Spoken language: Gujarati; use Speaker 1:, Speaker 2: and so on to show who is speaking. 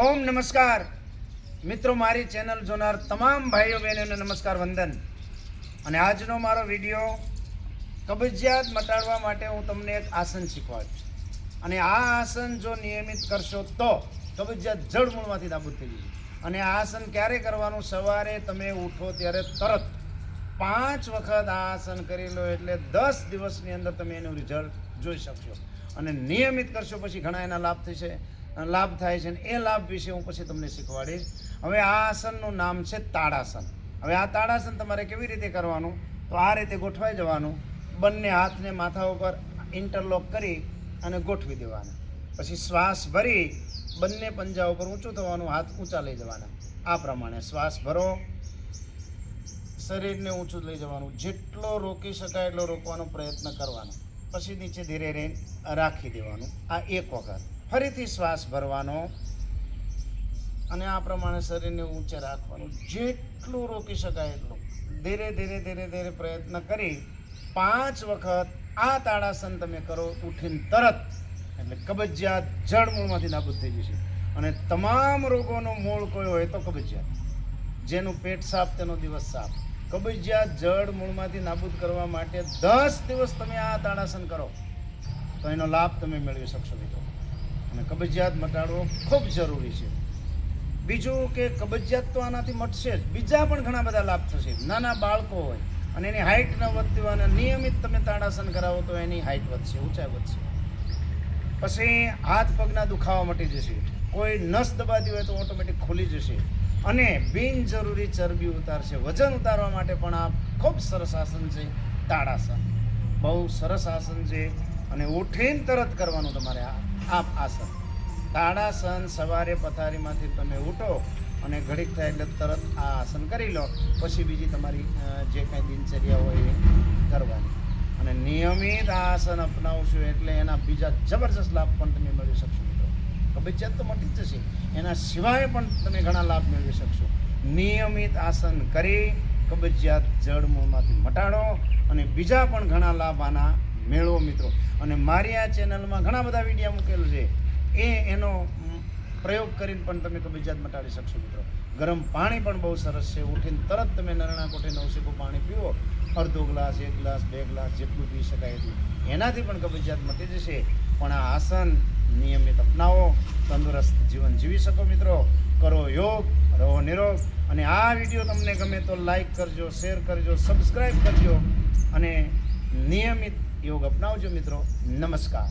Speaker 1: ઓમ નમસ્કાર મિત્રો, મારી ચેનલ જોનાર તમામ ભાઈઓ બહેનોને નમસ્કાર વંદન. અને આજનો મારો વિડીયો કબજિયાત મટાડવા માટે હું તમને એક આસન શીખવાડું. અને આ આસન જો નિયમિત કરશો તો કબજિયાત જડમૂળમાંથી નાબૂદ થઈ જશે. અને આ આસન ક્યારે કરવાનું? સવારે તમે ઉઠો ત્યારે તરત 5 વખત આ આસન કરી લો એટલે 10 દિવસની અંદર તમે એનું રિઝલ્ટ જોઈ શકશો. અને નિયમિત કરશો પછી ઘણા એના લાભ થાય છે. એ લાભ વિશે હું પછી તમને શીખવાડીશ. હવે આ આસનનું નામ છે તાડાસન. હવે આ તાડાસન તમારે કેવી રીતે કરવાનું? તો આ રીતે ગોઠવાઈ જવાનું, બંને હાથને માથા ઉપર ઇન્ટરલોક કરી અને ગોઠવી દેવાના. પછી શ્વાસ ભરી બંને પંજા ઉપર ઊંચું થવાનું, હાથ ઊંચા લઈ જવાના. આ પ્રમાણે શ્વાસ ભરો, શરીરને ઊંચું લઈ જવાનું, જેટલો રોકી શકાય એટલો રોકવાનો પ્રયત્ન કરવાનો. પછી નીચે ધીરે રહીને રાખી દેવાનું. આ એક વખત. ફરીથી શ્વાસ ભરવાનો અને આ પ્રમાણે શરીરને ઊંચે રાખવાનું, જેટલું રોકી શકાય એટલું. ધીરે ધીરે ધીરે ધીરે પ્રયત્ન કરી 5 વખત આ તાડાસન તમે કરો ઉઠીને તરત, એટલે કબજિયાત જડમૂળમાંથી નાબૂદ થઈ જશે. અને તમામ રોગોનો મૂળ કોઈ હોય તો કબજિયાત. જેનું પેટ સાફ તેનો દિવસ સાફ. કબજિયાત જડમૂળમાંથી નાબૂદ કરવા માટે 10 દિવસ તમે આ તાડાસન કરો તો એનો લાભ તમે મેળવી શકશો મિત્રો. અને કબજિયાત મટાડવો ખૂબ જરૂરી છે. બીજું કે કબજિયાત તો આનાથી મટશે જ, બીજા પણ ઘણા બધા લાભ થશે. નાના બાળકો હોય અને એની હાઇટ ન વધતી હોય અને નિયમિત તમે તાડાસન કરાવો તો એની હાઇટ વધશે, ઊંચાઈ વધશે. પછી હાથ પગના દુખાવા મટી જશે. કોઈ નસ દબાતી હોય તો ઓટોમેટિક ખુલી જશે. અને બિનજરૂરી ચરબી ઉતારશે. વજન ઉતારવા માટે પણ આ ખૂબ સરસ આસન છે તાડાસન. બહુ સરસ આસન છે અને ઉઠીને તરત કરવાનું તમારે આ આસન. તાડાસન સવારે પથારીમાંથી તમે ઉઠો અને ઘડીક થાય એટલે તરત આ આસન કરી લો. પછી બીજી તમારી જે કાંઈ દિનચર્યા હોય એ કરવાની. અને નિયમિત આ આસન અપનાવશો એટલે એના બીજા જબરજસ્ત લાભ પણ તમે મેળવી શકશો મિત્રો. કબજિયાત તો મટી જ જશે, એના સિવાય પણ તમે ઘણા લાભ મેળવી શકશો. નિયમિત આસન કરી કબજિયાત જડમૂળમાંથી મટાડો અને બીજા પણ ઘણા લાભ આના મેળવો મિત્રો. અને મારી આ ચેનલમાં ઘણા બધા વિડીયો મૂકેલું છે, એનો પ્રયોગ કરીને પણ તમે કબજિયાત મટાડી શકશો મિત્રો. ગરમ પાણી પણ બહુ સરસ છે. ઉઠીને તરત તમે નરણા કોઠે નવસીકું પાણી પીવો, અડધો ગ્લાસ, 1 ગ્લાસ, 2 ગ્લાસ, જેટલું પી શકાય એટલું, એનાથી પણ કબજિયાત મટી જશે. પણ આ આસન નિયમિત અપનાવો, તંદુરસ્ત જીવન જીવી શકો મિત્રો. કરો યોગ, રહો નિરોગ. અને આ વિડીયો તમને ગમે તો લાઈક કરજો, શેર કરજો, સબસ્ક્રાઈબ કરજો અને નિયમિત યોગ અપનાવજો મિત્રો. નમસ્કાર.